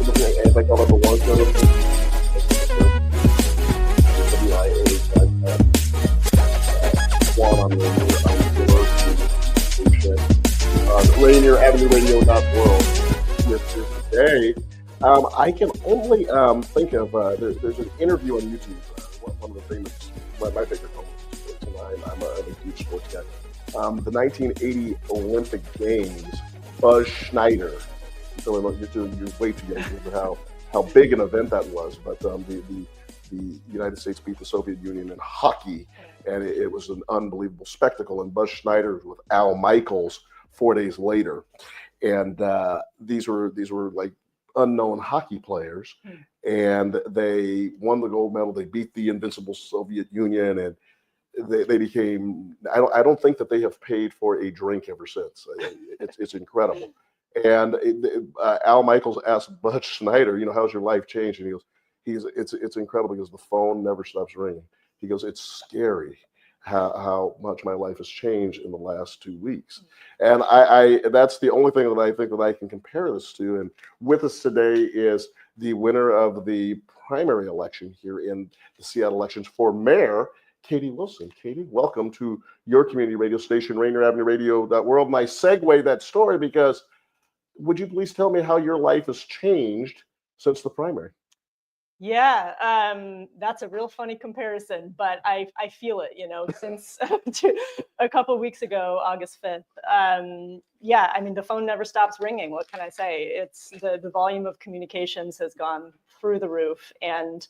As I call it, the Juan Cotto Juan on Rainier Avenue Radio .world here today. I can only think of there's an interview on YouTube. One of the famous, my favorite columnists, and I'm a huge sports guy. The 1980 Olympic Games, Buzz Schneider. So you're way too young to how big an event that was. But the United States beat the Soviet Union in hockey, and it was an unbelievable spectacle. And Buzz Schneider was with Al Michaels 4 days later, and these were like unknown hockey players, and they won the gold medal. They beat the invincible Soviet Union, and they became. I don't think that they have paid for a drink ever since. It's incredible. And Al Michaels asked Buzz Schneider, how's your life changed? And he goes, it's incredible because the phone never stops ringing. He goes, it's scary how much my life has changed in the last 2 weeks. And I that's the only thing that I think that I can compare this to. And with us today is the winner of the primary election here in the Seattle elections for mayor, Katie Wilson. Katie, welcome to your community radio station, Rainier Avenue Radio .world. And I segue that story because would you please tell me how your life has changed since the primary? Yeah, that's a real funny comparison, but I feel it, since a couple of weeks ago, August 5th. Yeah, I mean, the phone never stops ringing. What can I say? It's the volume of communications has gone through the roof. And,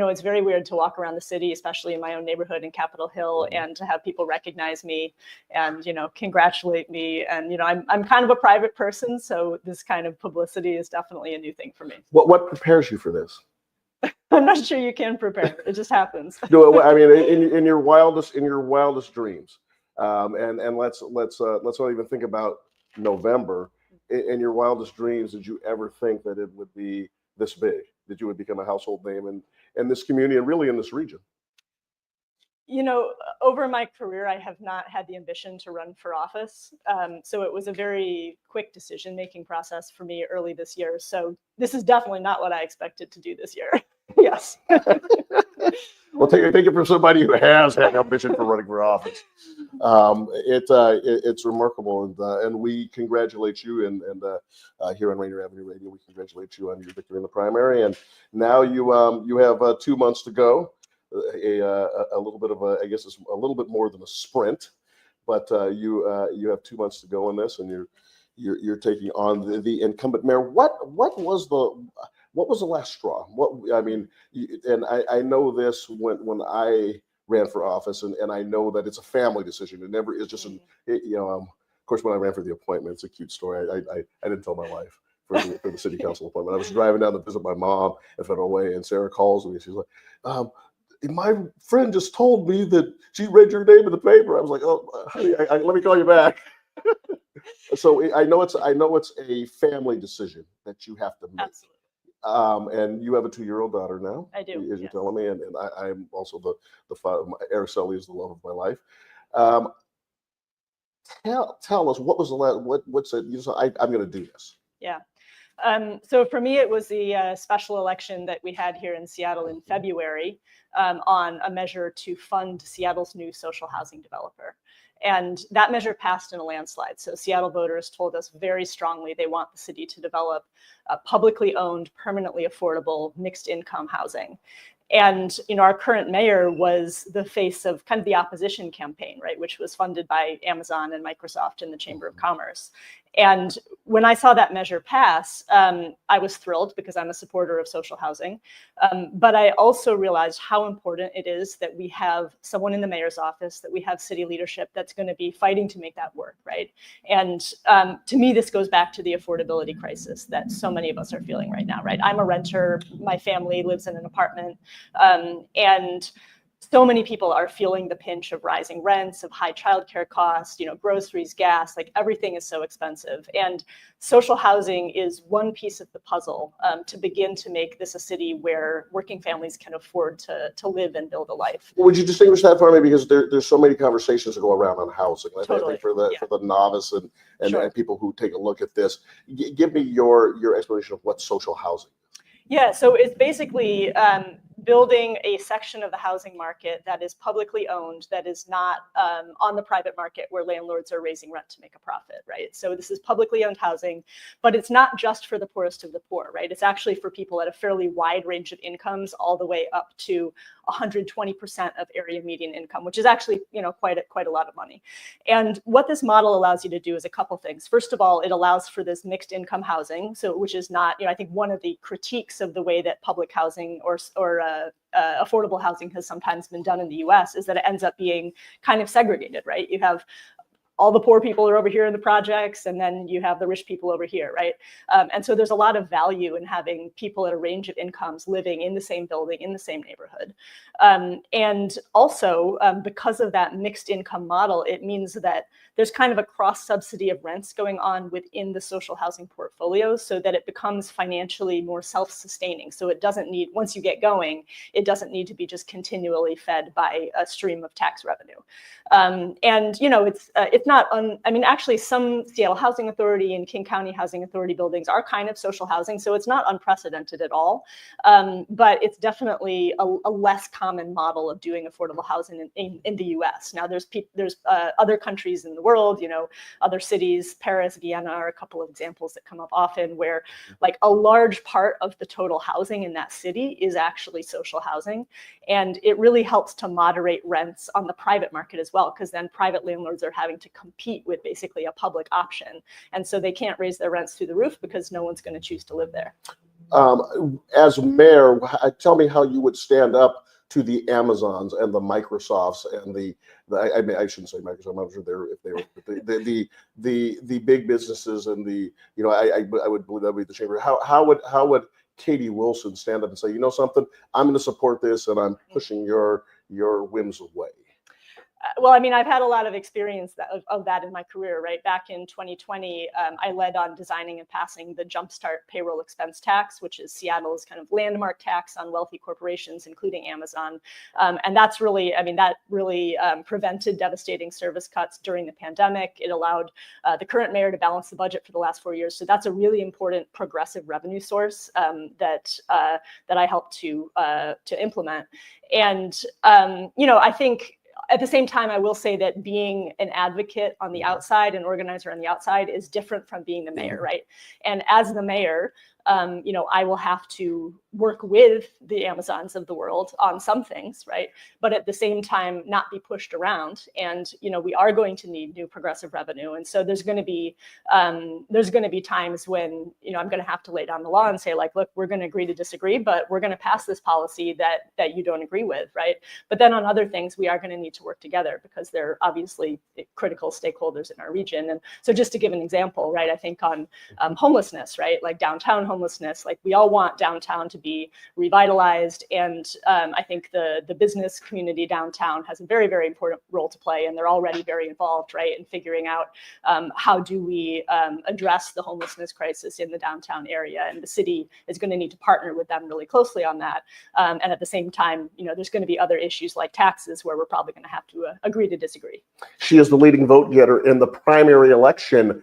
it's very weird to walk around the city, especially in my own neighborhood in Capitol Hill, and to have people recognize me and, congratulate me. And, I'm kind of a private person, so this kind of publicity is definitely a new thing for me. What prepares you for this? I'm not sure you can prepare. It just happens. No, I mean, in your wildest dreams, and let's not even think about November. In your wildest dreams, did you ever think that it would be this big, that you would become a household name in this community and really in this region? Over my career, I have not had the ambition to run for office. So it was a very quick decision-making process for me early this year. So this is definitely not what I expected to do this year. Yes. Well, take it from somebody who has had ambition for running for office. It's remarkable, and we congratulate you. And here on Rainier Avenue Radio, we congratulate you on your victory in the primary. And now you have 2 months to go. A little bit of I guess it's a little bit more than a sprint, but you have 2 months to go in this, and you're taking on the incumbent mayor. What was the last straw? I know this when I ran for office, and I know that it's a family decision. It never is just of course, when I ran for the appointment, it's a cute story. I didn't tell my wife for the city council appointment. I was driving down to visit my mom in Federal Way, and Sarah calls me. She's like, my friend just told me that she read your name in the paper. I was like, oh, honey, let me call you back. So I know it's a family decision that you have to make. Absolutely. And you have a 2-year-old daughter now. I do. As you're telling me, and I'm also the father. Araceli is the love of my life. Tell us what was the last. What's it? I'm going to do this. Yeah. So for me, it was the special election that we had here in Seattle in February on a measure to fund Seattle's new social housing developer. And that measure passed in a landslide. So Seattle voters told us very strongly they want the city to develop publicly owned, permanently affordable, mixed income housing. And our current mayor was the face of kind of the opposition campaign, right, which was funded by Amazon and Microsoft and the Chamber of Commerce. And when I saw that measure pass, I was thrilled because I'm a supporter of social housing. But I also realized how important it is that we have someone in the mayor's office, that we have city leadership that's going to be fighting to make that work, right? And to me, this goes back to the affordability crisis that so many of us are feeling right now, right? I'm a renter. My family lives in an apartment. And so many people are feeling the pinch of rising rents, of high childcare costs, groceries, gas, like everything is so expensive. And social housing is one piece of the puzzle to begin to make this a city where working families can afford to live and build a life. Would you distinguish that for me? Because there's so many conversations that go around on housing. Totally. I think for the novice and Sure. and people who take a look at this, give me your explanation of what social housing is. Yeah, so it's basically building a section of the housing market that is publicly owned, that is not on the private market where landlords are raising rent to make a profit, right? So this is publicly owned housing, but it's not just for the poorest of the poor, right? It's actually for people at a fairly wide range of incomes, all the way up to 120% of area median income, which is actually, quite a lot of money. And what this model allows you to do is a couple things. First of all, it allows for this mixed income housing, which is not, I think one of the critiques of the way that public housing or affordable housing has sometimes been done in the US is that it ends up being kind of segregated, right? You have all the poor people are over here in the projects, and then you have the rich people over here, right? And so there's a lot of value in having people at a range of incomes living in the same building, in the same neighborhood. And also, because of that mixed income model, it means that there's kind of a cross subsidy of rents going on within the social housing portfolios so that it becomes financially more self-sustaining. So it doesn't need, once you get going, it doesn't need to be just continually fed by a stream of tax revenue. And it's not, actually some Seattle Housing Authority and King County Housing Authority buildings are kind of social housing, so it's not unprecedented at all. But it's definitely a less common model of doing affordable housing in the US. Now there's other countries in the world, other cities, Paris, Vienna are a couple of examples that come up often where like a large part of the total housing in that city is actually social housing. And it really helps to moderate rents on the private market as well, because then private landlords are having to compete with basically a public option. And so they can't raise their rents through the roof because no one's going to choose to live there. As mayor, tell me how you would stand up to the Amazons and the Microsofts and I shouldn't say Microsoft. I'm sure the big businesses and I would believe that would be the chamber. How would Katie Wilson stand up and say, something, I'm going to support this and I'm pushing your whims away? Well, I've had a lot of experience of that in my career, right? Back in 2020, I led on designing and passing the Jumpstart payroll expense tax, which is Seattle's kind of landmark tax on wealthy corporations, including Amazon. And that really prevented devastating service cuts during the pandemic. It allowed the current mayor to balance the budget for the last 4 years. So that's a really important progressive revenue source that I helped to implement. And, I think, at the same time, I will say that being an advocate on the outside, an organizer on the outside, is different from being the mayor, right? And as the mayor, I will have to work with the Amazons of the world on some things, right? But at the same time, not be pushed around. And, we are going to need new progressive revenue. And so there's going to be times when, I'm going to have to lay down the law and say, like, look, we're going to agree to disagree, but we're going to pass this policy that you don't agree with, right? But then on other things, we are going to need to work together because they're obviously critical stakeholders in our region. And so just to give an example, right, I think on homelessness, right, like downtown homelessness, like we all want downtown to be revitalized. And I think the business community downtown has a very, very important role to play. And they're already very involved, right, in figuring out how do we address the homelessness crisis in the downtown area. And the city is going to need to partner with them really closely on that. And at the same time, there's going to be other issues like taxes where we're probably going to have to agree to disagree. She is the leading vote getter in the primary election,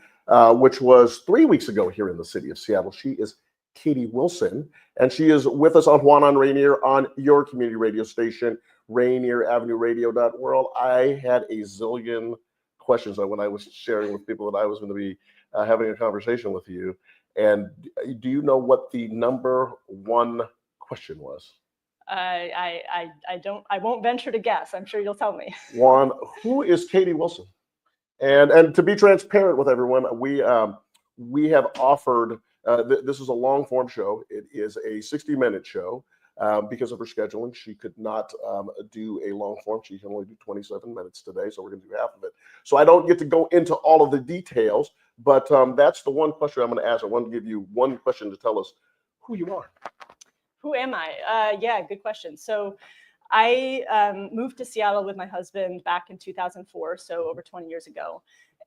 which was 3 weeks ago here in the city of Seattle. She is Katie Wilson, and she is with us on Juan on Rainier on your community radio station, Rainier Avenue Radio.world. I had a zillion questions when I was sharing with people that I was going to be having a conversation with you. And do you know what the number one question was? I don't. I won't venture to guess. I'm sure you'll tell me. Juan, who is Katie Wilson? And to be transparent with everyone, we have offered. This is a long form show. It is a 60-minute show. Because of her scheduling, she could not do a long form. She can only do 27 minutes today, so we're going to do half of it. So I don't get to go into all of the details, but that's the one question I'm going to ask. I want to give you one question to tell us who you are. Who am I? Yeah, good question. So I moved to Seattle with my husband back in 2004, so over 20 years ago.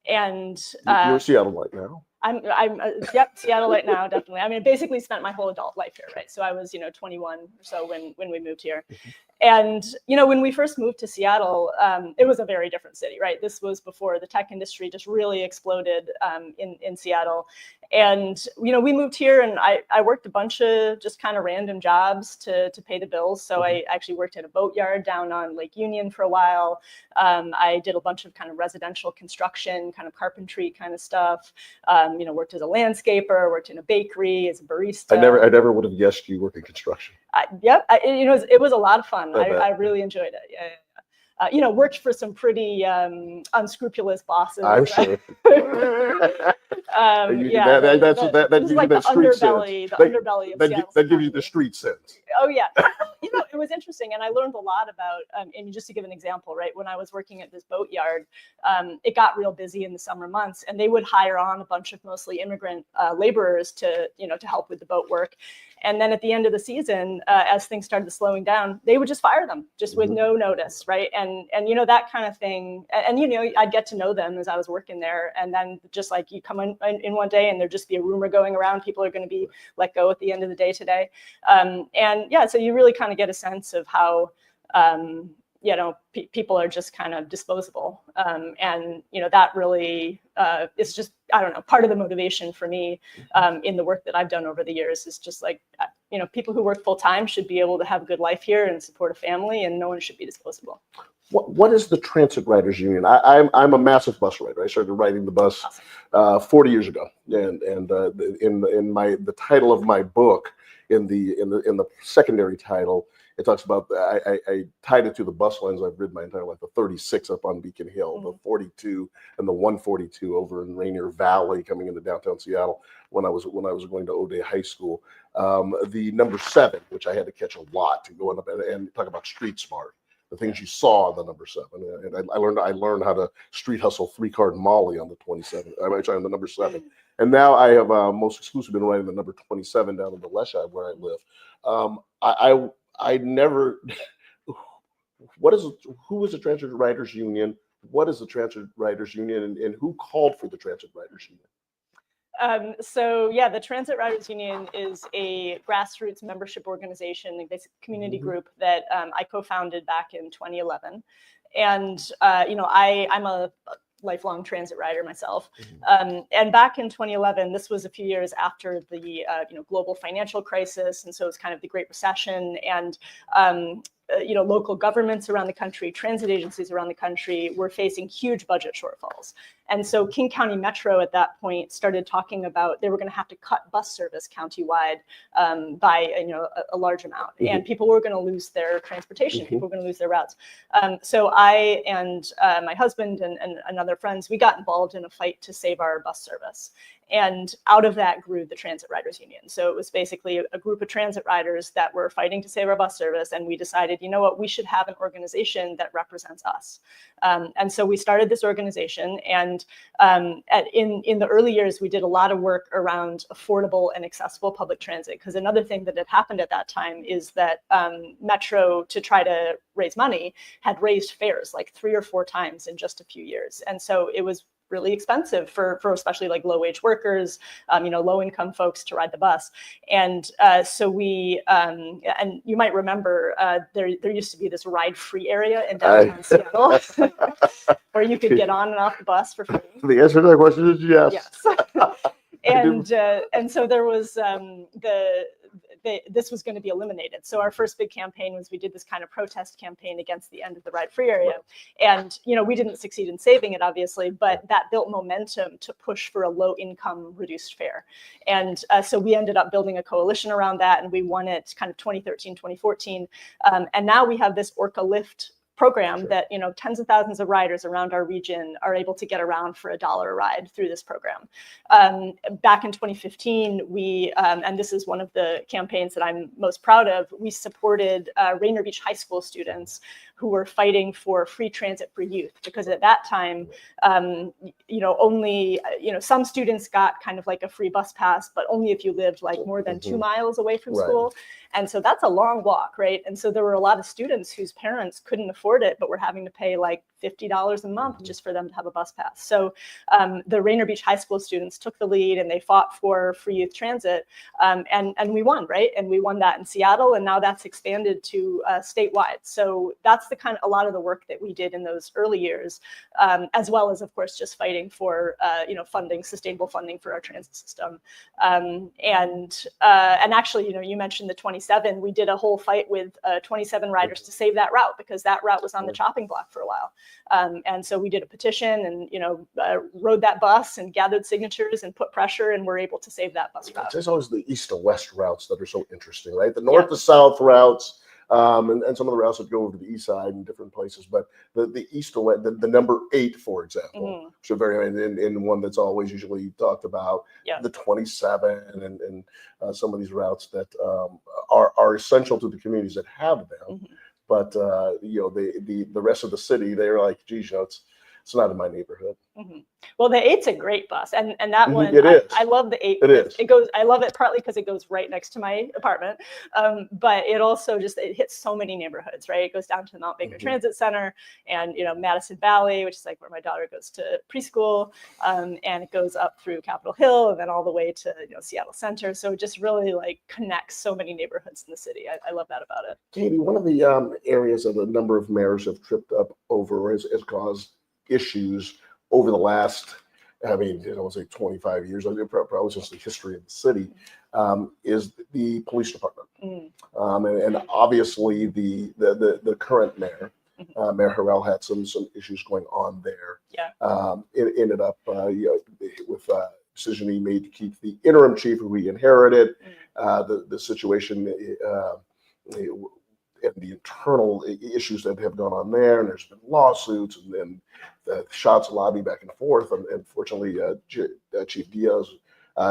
And you're Seattleite now. Yep, Seattleite now, definitely. I mean, I basically spent my whole adult life here, right? So I was, 21 or so when we moved here. And, when we first moved to Seattle, it was a very different city, right? This was before the tech industry just really exploded in Seattle. And, we moved here and I worked a bunch of just kind of random jobs to pay the bills. So I actually worked at a boatyard down on Lake Union for a while. I did a bunch of kind of residential construction, kind of carpentry kind of stuff. Worked as a landscaper, worked in a bakery, as a barista. I never would have guessed you work in construction. It was a lot of fun. I really enjoyed it. Yeah. Worked for some pretty unscrupulous bosses. I'm sure. That gives you like that the street underbelly, sense. the underbelly of Seattle. That gives you the street sense. Oh yeah. It was interesting, and I learned a lot about. And just to give an example, right, when I was working at this boatyard, it got real busy in the summer months, and they would hire on a bunch of mostly immigrant laborers to help with the boat work. And then at the end of the season, as things started slowing down, they would just fire them just with no notice, right? And that kind of thing. And I'd get to know them as I was working there. And then just like you come in one day and there'd just be a rumor going around, people are going to be let go at the end of the day today. So you really kind of get a sense of how people are just kind of disposable. That really is just, I don't know, part of the motivation for me in the work that I've done over the years is just like, people who work full time should be able to have a good life here and support a family, and no one should be disposable. What is the Transit Riders Union? I'm a massive bus rider. I started riding the bus 40 years ago, and in the title of my book, in the secondary title, it talks about I tied it to the bus lines I've ridden my entire life: the 36 up on Beacon Hill, the 42, and the 142 over in Rainier Valley, coming into downtown Seattle when I was going to O'Day High School. The number 7, which I had to catch a lot to go up and talk about street smart. The things you saw on the number 7, and I learned how to street hustle 3-card Molly on the 27. I'm sorry, on the number 7, and now I have most exclusively been riding the number 27 down in the Leschi where I live. I never. Who is the Transit Riders Union? What is the Transit Riders Union, and who called for the Transit Riders Union? The Transit Riders Union is a grassroots membership organization, a basic community group that I co-founded back in 2011. And, I'm a lifelong transit rider myself. And back in 2011, this was a few years after the, global financial crisis. And so it's kind of the Great Recession, and, local governments around the country, transit agencies around the country were facing huge budget shortfalls. And so King County Metro at that point started talking about they were going to have to cut bus service countywide by a large amount, and people were going to lose their transportation. People were going to lose their routes. So I and my husband and other friends, we got involved in a fight to save our bus service. And out of that grew the Transit Riders Union. So it was basically a group of transit riders that were fighting to save our bus service. And we decided, we should have an organization that represents us. And so we started this organization. And in the early years, we did a lot of work around affordable and accessible public transit. Because another thing that had happened at that time is that Metro, to try to raise money, had raised fares like 3 or 4 times in just a few years. And so it was really expensive for especially like low wage workers, low income folks to ride the bus. And so we, and you might remember, there used to be this ride free area in downtown Seattle where you could get on and off the bus for free. The answer to that question is yes. Yes. And so there was this was going to be eliminated. So our first big campaign was we did this kind of protest campaign against the end of the ride free area. And, we didn't succeed in saving it, obviously, but that built momentum to push for a low income reduced fare. And so we ended up building a coalition around that, and we won it kind of 2013, 2014. And now we have this Orca Lyft program that tens of thousands of riders around our region are able to get around for $1 a ride through this program. Back in 2015, we and this is one of the campaigns that I'm most proud of, we supported Rainier Beach High School students who were fighting for free transit for youth, because at that time, only, some students got kind of like a free bus pass, but only if you lived like more than 2 miles away from school. And so that's a long walk, right? And so there were a lot of students whose parents couldn't afford it, but were having to pay like $50 a month just for them to have a bus pass. So the Rainier Beach High School students took the lead, and they fought for free youth transit, and we won, right? And we won that in Seattle, and now that's expanded to statewide. So that's a lot of the work that we did in those early years, as well as, of course, just fighting for funding, sustainable funding for our transit system. And actually, you mentioned the 27. We did a whole fight with 27 riders to save that route, because that route was on the chopping block for a while. And so we did a petition and, rode that bus and gathered signatures and put pressure, and we're able to save that bus route. There's always the east to west routes that are so interesting, right? The north to south routes, and some of the routes that go over to the east side in different places, but the east to west, the number 8, for example, so very in one that's always usually talked about, the 27 and some of these routes that are essential to the communities that have them. But the rest of the city, they're like, geez, it's not in my neighborhood. Well, the 8's a great bus, and that one, I love the 8. It is. I love it partly because it goes right next to my apartment, but it also it hits so many neighborhoods, right? It goes down to the Mount Baker Transit Center, and Madison Valley, which is like where my daughter goes to preschool, and it goes up through Capitol Hill and then all the way to Seattle Center. So it just really like connects so many neighborhoods in the city. I love that about it. Katie, one of the areas that a number of mayors have tripped up over has caused issues over the last, I would say 25 years, probably since the history of the city, is the police department. And obviously the current mayor, Mayor Harrell, had some issues going on there. It ended up with a decision he made to keep the interim chief who he inherited. The situation and the internal issues that have gone on there, and there's been lawsuits and shots lobby back and forth. And fortunately, Chief Diaz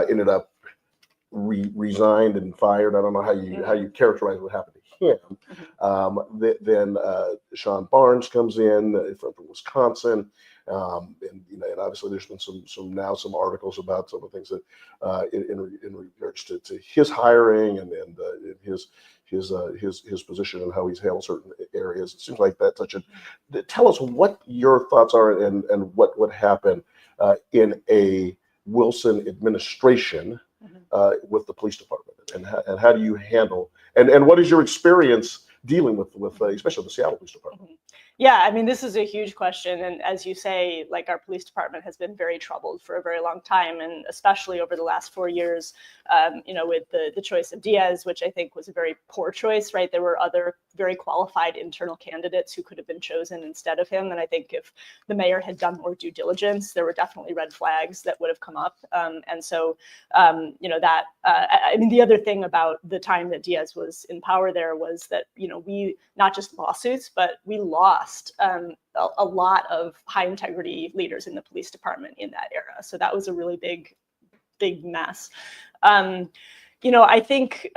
ended up resigned and fired. I don't know how you characterize what happened to him. Then Sean Barnes comes in from Wisconsin, and obviously there's been some articles about some of the things that in regards to his hiring and his position and how he's handled certain areas. It seems like that's tell us what your thoughts are and what would happen in a Wilson administration with the police department, and how do you handle, and what is your experience dealing with especially the Seattle Police Department? Yeah, this is a huge question. And as you say, like, our police department has been very troubled for a very long time, and especially over the last 4 years, with the choice of Diaz, which I think was a very poor choice, right? There were other very qualified internal candidates who could have been chosen instead of him. And I think if the mayor had done more due diligence, there were definitely red flags that would have come up. And so, the other thing about the time that Diaz was in power there was that, we, not just lawsuits, but we lost a lot of high integrity leaders in the police department in that era. So that was a really big mess. I think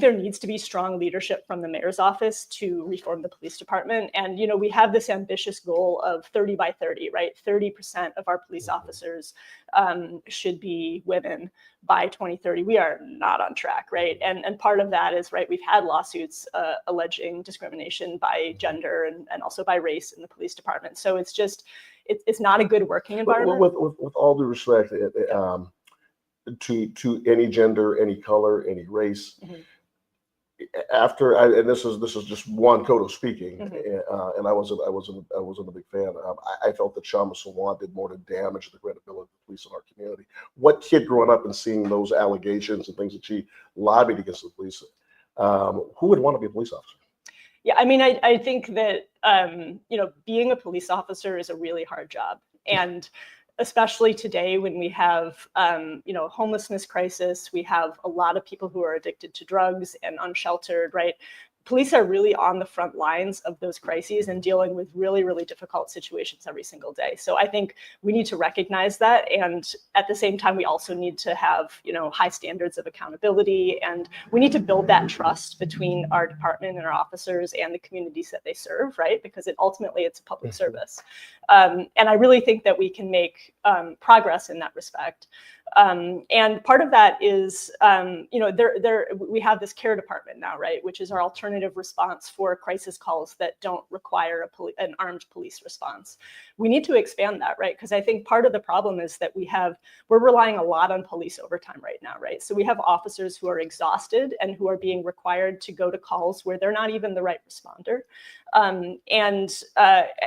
there needs to be strong leadership from the mayor's office to reform the police department. And, we have this ambitious goal of 30 by 30, right? 30% of our police officers should be women by 2030. We are not on track, right? And part of that is, right, we've had lawsuits alleging discrimination by gender and also by race in the police department. So it's it's not a good working environment. With all due respect, to any gender, any color, any race. And this is just Juan Cotto speaking, and I wasn't a big fan. I felt that Shama Sawant did more to damage the credibility of the police in our community. What kid growing up and seeing those allegations and things that she lobbied against the police, who would want to be a police officer? Yeah, I think that being a police officer is a really hard job, and especially today when we have, homelessness crisis, we have a lot of people who are addicted to drugs and unsheltered, right? police are really on the front lines of those crises and dealing with really, really difficult situations every single day. So I think we need to recognize that. And at the same time, we also need to have, high standards of accountability. And we need to build that trust between our department and our officers and the communities that they serve, right? Because ultimately it's a public service. And I really think that we can make progress in that respect. And part of that is, we have this care department now, right, which is our alternative response for crisis calls that don't require an armed police response. We need to expand that, right? Because I think part of the problem is that we're relying a lot on police overtime right now, right? So we have officers who are exhausted and who are being required to go to calls where they're not even the right responder.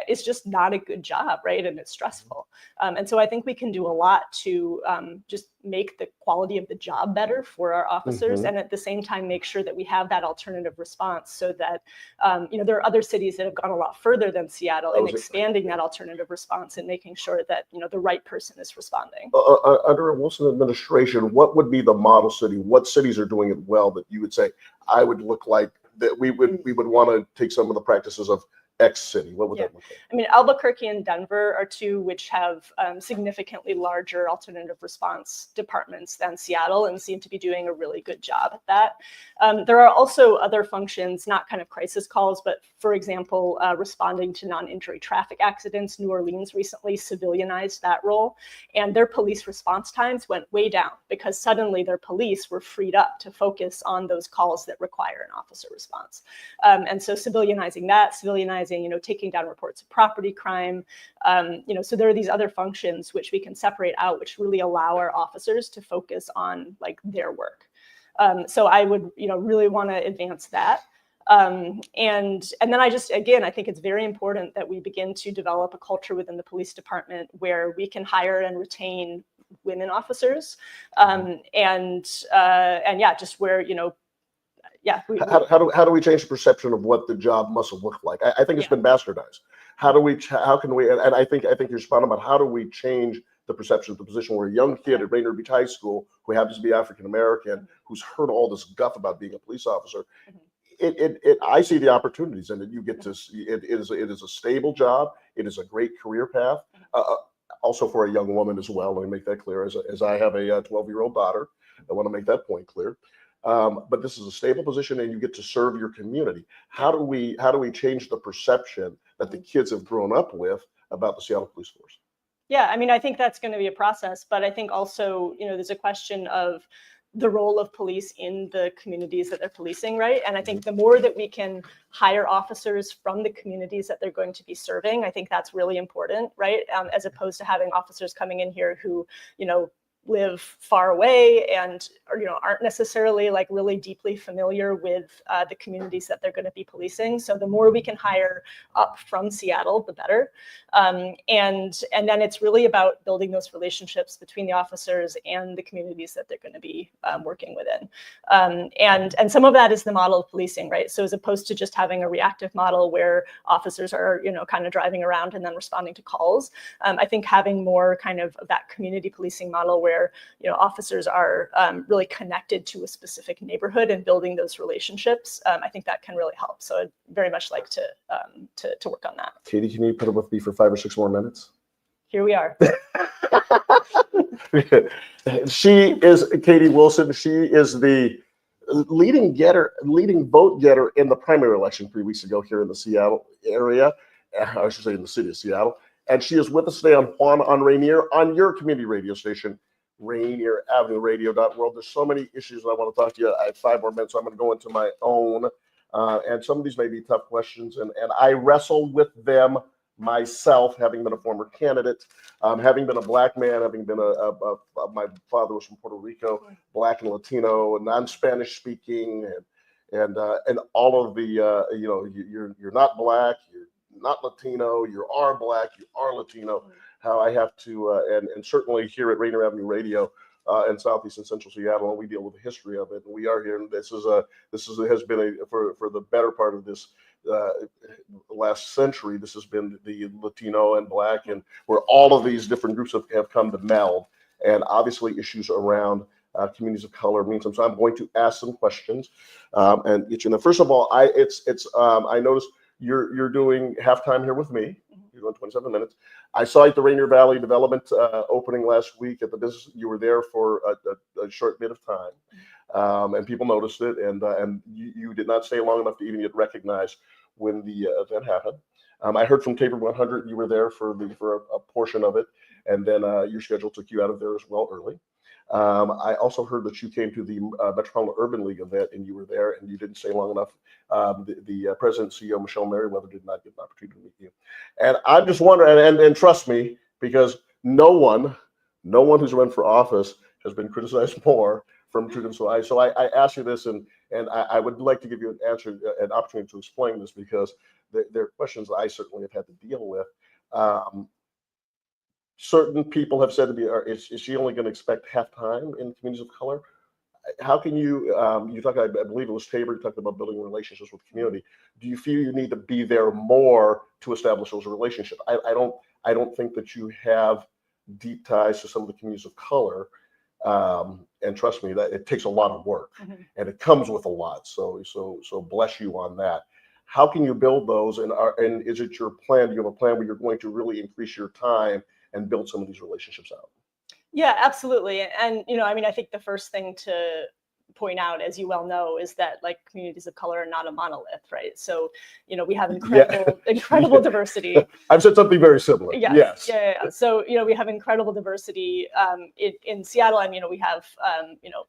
It's just not a good job, right? And it's stressful. And so I think we can do a lot to just make the quality of the job better for our officers, and at the same time make sure that we have that alternative response, so that there are other cities that have gone a lot further than Seattle in expanding that alternative response and making sure that the right person is responding. Under a Wilson administration, what would be the model city? What cities are doing it well that you would say I would look like that we would want to take some of the practices of X city? What would that look like? I mean, Albuquerque and Denver are two which have significantly larger alternative response departments than Seattle and seem to be doing a really good job at that. There are also other functions, not kind of crisis calls, but for example, responding to non-injury traffic accidents. New Orleans recently civilianized that role, and their police response times went way down because suddenly their police were freed up to focus on those calls that require an officer response. And so civilianizing, taking down reports of property crime. So there are these other functions which we can separate out, which really allow our officers to focus on like their work. So I would, really want to advance that. And then I think it's very important that we begin to develop a culture within the police department where we can hire and retain women officers. Just where, how do we change the perception of what the job must look like? I think it's been bastardized. How can we, and I think you're spot on about how do we change the perception of the position where a young kid at Rainier Beach High School who happens to be African-American, who's heard all this guff about being a police officer, I see the opportunities in it. You get to see it is a stable job. It is a great career path. Also for a young woman as well. Let me make that clear. As I have a 12-year-old daughter, I want to make that point clear. But this is a stable position, and you get to serve your community. How do we change the perception that the kids have grown up with about the Seattle Police Force? Yeah, I mean, I think that's going to be a process, but I think also, there's a question of the role of police in the communities that they're policing, right? And I think the more that we can hire officers from the communities that they're going to be serving, I think that's really important, right? As opposed to having officers coming in here who, live far away and aren't necessarily like really deeply familiar with the communities that they're going to be policing. So the more we can hire up from Seattle, the better. And then it's really about building those relationships between the officers and the communities that they're going to be working within. And some of that is the model of policing, right? So as opposed to just having a reactive model where officers are kind of driving around and then responding to calls, I think having more kind of that community policing model where officers are really connected to a specific neighborhood and building those relationships, I think that can really help. So I'd very much like to work on that. Katie, can you put up with me for 5 or 6 more minutes? Here we are. She is Katie Wilson. She is the leading vote getter in the primary election 3 weeks ago here in the Seattle area. I should say in the city of Seattle. And she is with us today on Juan on Rainier on your community radio station, Rainier Avenue Radio.world. There's so many issues that I want to talk to you. I have 5 more minutes, so I'm going to go into my own. And some of these may be tough questions, and I wrestle with them myself, having been a former candidate, having been a Black man, having been my father was from Puerto Rico, Black and Latino, non-Spanish speaking, and all of the you're not Black, you're not Latino, you are Black, you are Latino. How I have to, and certainly here at Rainier Avenue Radio in Southeast and Central Seattle, and we deal with the history of it. And we are here, and this has been for the better part of this last century. This has been the Latino and Black, and where all of these different groups have come to meld, and obviously issues around communities of color mean something. So I'm going to ask some questions and get you in there. First of all, I noticed you're doing halftime here with me. You're doing 27 minutes. I saw you at the Rainier Valley Development opening last week at the business. You were there for a short bit of time, and people noticed it. And you did not stay long enough to even get recognized when the event happened. I heard from Taper 100 you were there for a portion of it, and then your schedule took you out of there as well early. I also heard that you came to the Metropolitan Urban League event and you were there and you didn't stay long enough. The president and CEO, Michelle Merriweather, did not get an opportunity to meet you. And I'm just wondering, and trust me, because no one who's run for office has been criticized more from Truth and So I ask you this, and I would like to give you an opportunity to explain this, because there are questions that I certainly have had to deal with. Certain people have said to me, is she only going to expect halftime in communities of color? How can you talk, I believe it was Tabor, you talked about building relationships with the community. Do you feel you need to be there more to establish those relationships? I don't think that you have deep ties to some of the communities of color. And trust me, that it takes a lot of work, and it comes with a lot. So bless you on that. How can you build those? And is it your plan? Do you have a plan where you're going to really increase your time and build some of these relationships out? Yeah, absolutely. And, I think the first thing to point out, as you well know, is that like communities of color are not a monolith, right? So, we have incredible diversity. I've said something very similar. Yes. Yeah. So, we have incredible diversity in Seattle. We have,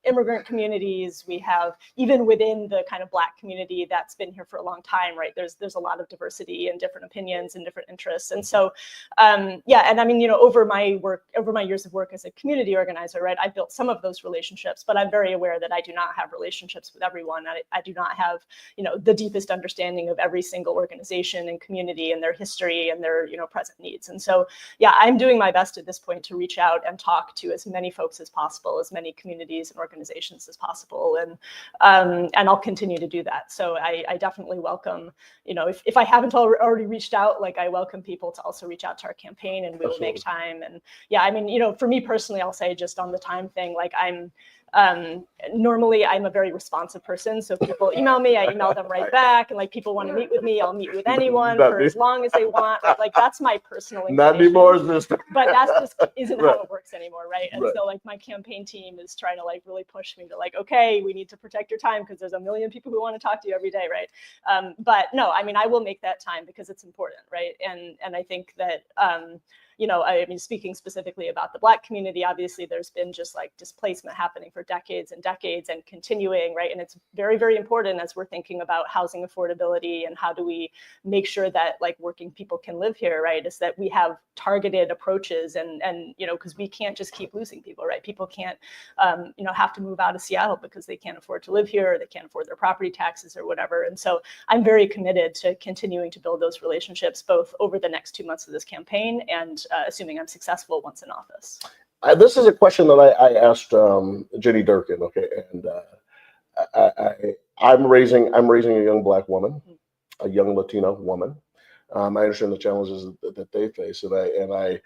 immigrant communities. We have, even within the kind of Black community that's been here for a long time, right? There's a lot of diversity and different opinions and different interests. And so, over my years of work as a community organizer, right, I built some of those relationships, but I'm very aware that I do not have relationships with everyone. I do not have, the deepest understanding of every single organization and community and their history and their, present needs. And so, yeah, I'm doing my best at this point to reach out and talk to as many folks as possible, as many communities and organizations as possible. And I'll continue to do that. So I definitely welcome, if I haven't already reached out, like I welcome people to also reach out to our campaign, and we will make time. And yeah, for me personally, I'll say just on the time thing, like normally I'm a very responsive person. So people email me, I email them right back. And like people want to meet with me, I'll meet with anyone for as long as they want. Like that's my personal Not anymore, sister. But that's just isn't how it works anymore, right? And so like my campaign team is trying to like really push me to like, okay, we need to protect your time because there's a million people who want to talk to you every day, right? But no, I will make that time because it's important, right? And I think that speaking specifically about the Black community, obviously there's been just like displacement happening for decades and decades and continuing, right? And it's very, very important as we're thinking about housing affordability and how do we make sure that like working people can live here, right? Is that we have targeted approaches and because we can't just keep losing people, right? People can't, have to move out of Seattle because they can't afford to live here or they can't afford their property taxes or whatever. And so I'm very committed to continuing to build those relationships both over the next 2 months of this campaign and assuming I'm successful once in office. This is a question that I asked Jenny Durkin. Okay, and I'm raising a young Black woman, a young Latina woman. I understand the challenges that they face, and I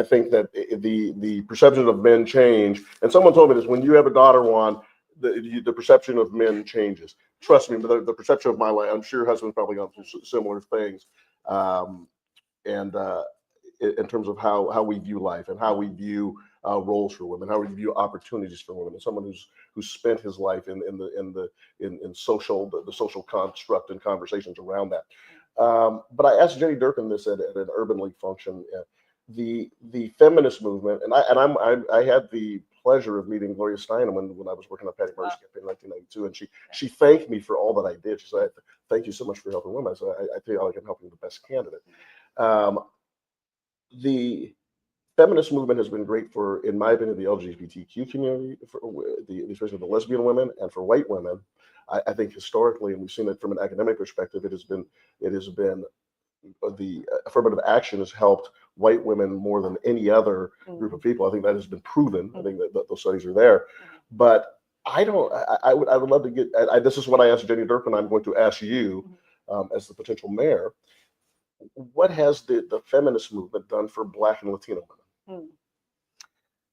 think that the perception of men change. And someone told me this: when you have a daughter, Juan, the perception of men changes. Trust me, but the perception of my life. I'm sure your husband's probably gone through similar things, in terms of how we view life and how we view roles for women, how we view opportunities for women, and someone who's spent his life in the social construct and conversations around that. But I asked Jenny Durkin this at an Urban League function. The feminist movement, and I had the pleasure of meeting Gloria Steinem when I was working on Patty Murray's campaign in 1992, and she thanked me for all that I did. She said, "Thank you so much for helping women." I said, "I feel like I'm helping the best candidate." The feminist movement has been great for, in my opinion, the LGBTQ community, especially the lesbian women, and for white women. I think historically, and we've seen it from an academic perspective, it has been the affirmative action has helped white women more than any other group of people. I think that has been proven. I think that those studies are there. But I would love to get. This is what I asked Jenny Durkin. I'm going to ask you, as the potential mayor. What has the feminist movement done for Black and Latino women?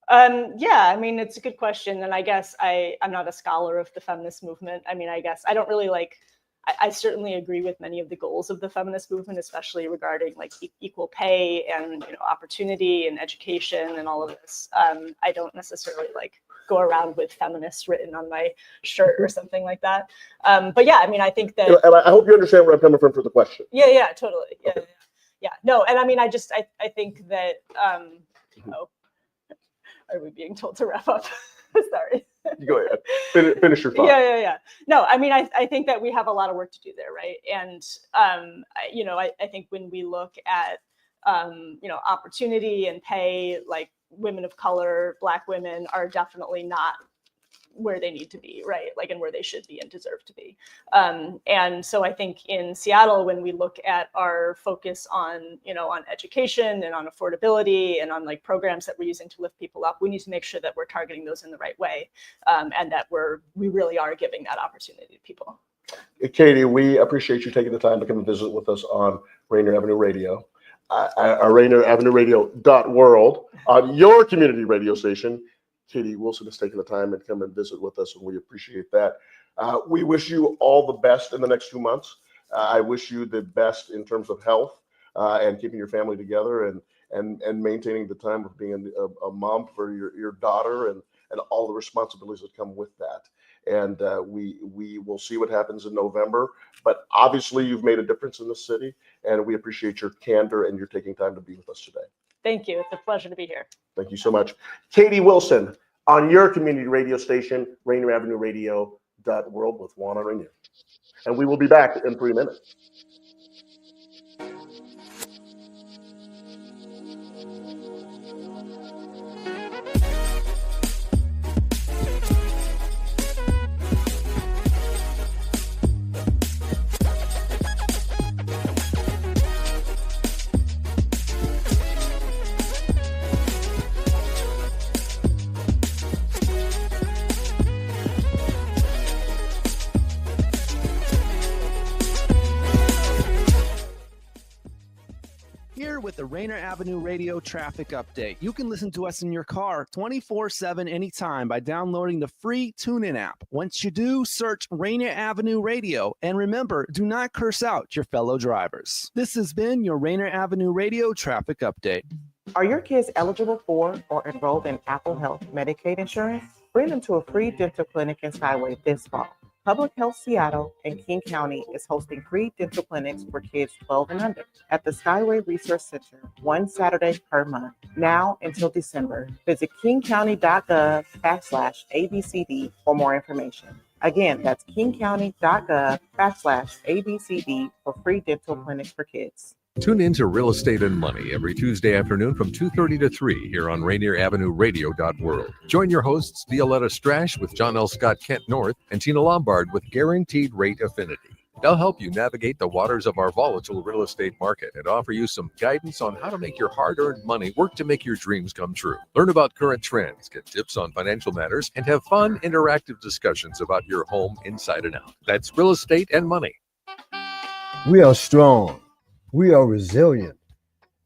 Yeah, I mean, it's a good question. And I guess I'm not a scholar of the feminist movement. I mean, I guess I don't really I certainly agree with many of the goals of the feminist movement, especially regarding like equal pay and opportunity and education and all of this. I don't necessarily go around with feminist written on my shirt or something like that. But yeah, I mean, I think that. And I hope you understand where I'm coming from for the question. Yeah, totally. Yeah, Okay. yeah. No, and I mean, I think that. Are we being told to wrap up? Sorry. You go ahead. Finish your thought. Yeah. No, I mean, I think that we have a lot of work to do there, right? And I think when we look at opportunity and pay, like women of color, Black women are definitely not where they need to be, right? Like, and where they should be and deserve to be. And so I think in Seattle, when we look at our focus on, on education and on affordability and on like programs that we're using to lift people up, we need to make sure that we're targeting those in the right way, and that we really are giving that opportunity to people. Katie, we appreciate you taking the time to come and visit with us on Rainier Avenue Radio. Rainier Avenue Radio.world on your community radio station. Katie Wilson has taken the time and come and visit with us, and we appreciate that. We wish you all the best in the next 2 months. I wish you the best in terms of health and keeping your family together and maintaining the time of being a mom for your daughter and all the responsibilities that come with that. And we will see what happens in November. But obviously, you've made a difference in the city, and we appreciate your candor and your taking time to be with us today. Thank you. It's a pleasure to be here. Thank you so much. Katie Wilson on your community radio station, Rainier Avenue Radio.world with Juan and Rainier. And we will be back in 3 minutes. With the Rainier Avenue Radio traffic update. You can listen to us in your car 24/7 anytime by downloading the free TuneIn app. Once you do, search Rainier Avenue Radio. And remember, do not curse out your fellow drivers. This has been your Rainier Avenue Radio traffic update. Are your kids eligible for or enrolled in Apple Health Medicaid insurance? Bring them to a free dental clinic in Skyway this fall. Public Health Seattle and King County is hosting free dental clinics for kids 12 and under at the Skyway Resource Center one Saturday per month, now until December. Visit kingcounty.gov/ABCD for more information. Again, that's kingcounty.gov/ABCD for free dental clinics for kids. Tune in to Real Estate and Money every Tuesday afternoon from 2:30 to 3 here on Rainier Avenue Radio.world. Join your hosts Violetta Strash with John L. Scott Kent North and Tina Lombard with Guaranteed Rate Affinity. They'll help you navigate the waters of our volatile real estate market and offer you some guidance on how to make your hard-earned money work to make your dreams come true. Learn about current trends, get tips on financial matters, and have fun, interactive discussions about your home inside and out. That's Real Estate and Money. We are strong. We are resilient,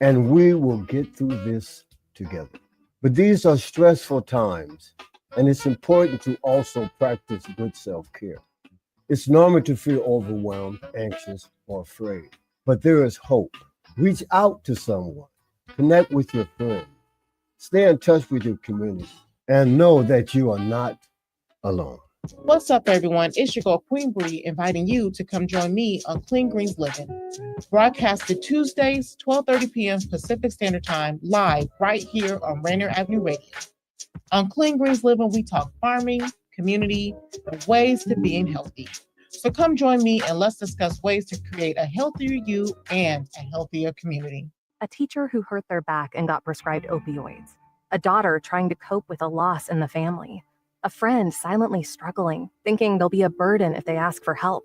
and we will get through this together. But these are stressful times, and it's important to also practice good self-care. It's normal to feel overwhelmed, anxious, or afraid, but there is hope. Reach out to someone, connect with your friends, stay in touch with your community, and know that you are not alone. What's up, everyone? It's your girl, Queen Bree, inviting you to come join me on Clean Greens Living. Broadcasted Tuesdays, 12:30 p.m. Pacific Standard Time, live right here on Rainier Avenue Radio. On Clean Greens Living, we talk farming, community, and ways to being healthy. So come join me and let's discuss ways to create a healthier you and a healthier community. A teacher who hurt their back and got prescribed opioids. A daughter trying to cope with a loss in the family. A friend silently struggling, thinking they'll be a burden if they ask for help.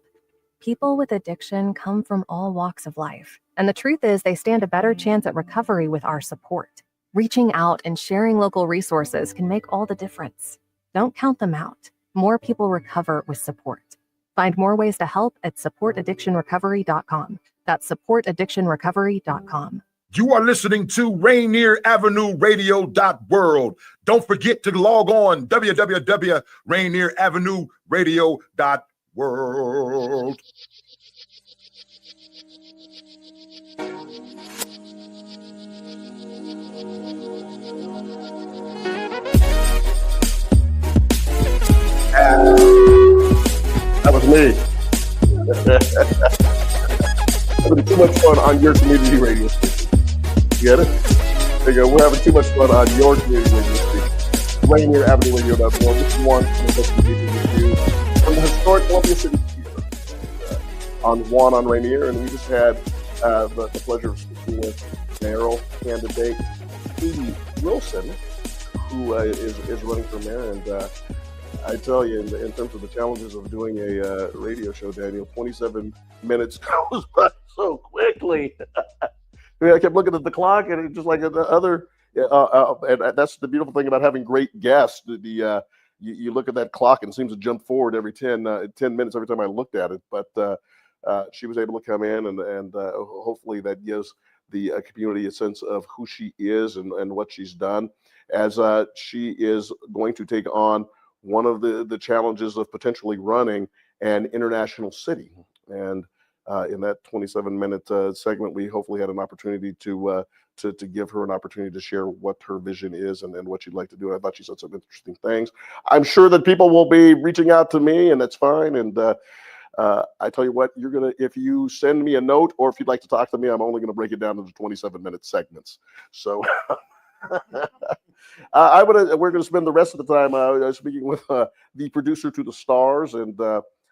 People with addiction come from all walks of life, and the truth is they stand a better chance at recovery with our support. Reaching out and sharing local resources can make all the difference. Don't count them out. More people recover with support. Find more ways to help at supportaddictionrecovery.com. That's supportaddictionrecovery.com. You are listening to Rainier Avenue Radio.world. Don't forget to log on www.rainieravenue radio.world. That was me. Having too much fun on your community radio station. Get it? There you go. We're having too much fun on your community radio station. Rainier Avenue Radio.org. This is Juan Cotto with you from the historic Columbia City Theater on Juan on Rainier, and we just had the pleasure of speaking with Mayoral Candidate Katie Wilson, who is running for mayor. And I tell you, in terms of the challenges of doing a radio show, Daniel, 27 minutes goes by so quickly. I mean, I kept looking at the clock, and it's just like the other. And that's the beautiful thing about having great guests. You look at that clock, and it seems to jump forward every 10 minutes every time I looked at it. But she was able to come in, and hopefully that gives the community a sense of who she is and what she's done, as she is going to take on one of the challenges of potentially running an international city. And in that 27-minute segment, we hopefully had an opportunity to give her an opportunity to share what her vision is and what she'd like to do. I thought she said some interesting things. I'm sure that people will be reaching out to me, and that's fine. And I tell you what, if you send me a note, or if you'd like to talk to me, I'm only going to break it down into 27-minute segments. So we're going to spend the rest of the time speaking with the producer to the stars, and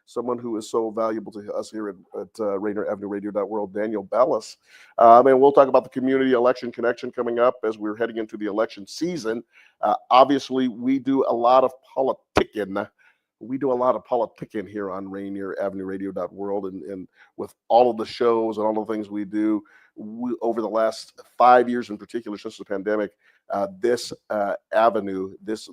someone who is so valuable to us here at Rainier Avenue Radio.world, Daniel Bellis. And we'll talk about the community election connection coming up as we're heading into the election season. Obviously, we do a lot of politicking. We do a lot of politicking here on Rainier Avenue Radio.world, and with all of the shows and all the things we do over the last 5 years in particular, since the pandemic, this avenue, this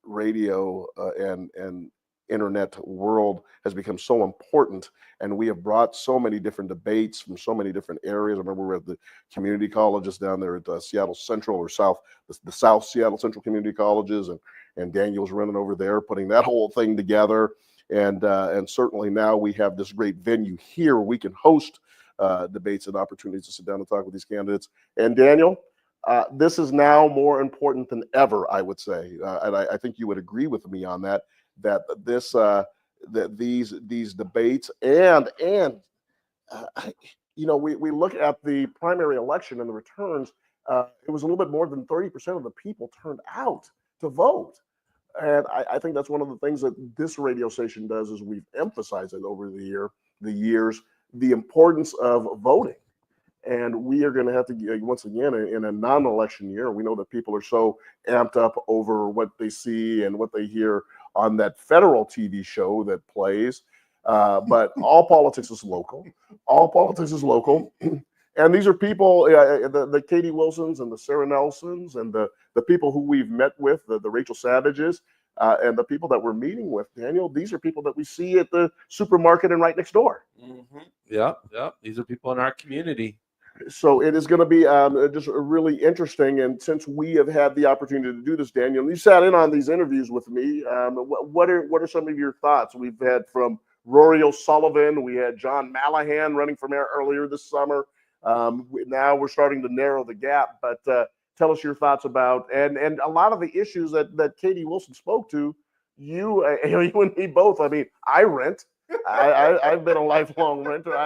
radio and internet world has become so important, and we have brought so many different debates from so many different areas. I remember we were at the community colleges down there at Seattle Central, or the South Seattle Central Community Colleges, and Daniel's running over there, putting that whole thing together. And certainly now we have this great venue here where we can host debates and opportunities to sit down and talk with these candidates. And Daniel, this is now more important than ever, I would say, and I think you would agree with me on that. That these debates and we look at the primary election and the returns. It was a little bit more than 30% of the people turned out to vote, and I think that's one of the things that this radio station does, is we've emphasized it over the years, the importance of voting. And we are going to have to, once again, in a non-election year, we know that people are so amped up over what they see and what they hear on that federal TV show that plays. But all politics is local. All politics is local. And these are people, the Katie Wilsons and the Sarah Nelsons and the people who we've met with, the Rachel Savages, and the people that we're meeting with, Daniel, these are people that we see at the supermarket and right next door. Mm-hmm. Yeah. These are people in our community. So it is going to be just really interesting. And since we have had the opportunity to do this, Daniel, and you sat in on these interviews with me, what are some of your thoughts? We've had from Rory O'Sullivan, we had John Mallahan running for mayor earlier this summer. Now we're starting to narrow the gap, but tell us your thoughts about, and a lot of the issues that Katie Wilson spoke to, you and me both. I mean, I rent. I've been a lifelong renter.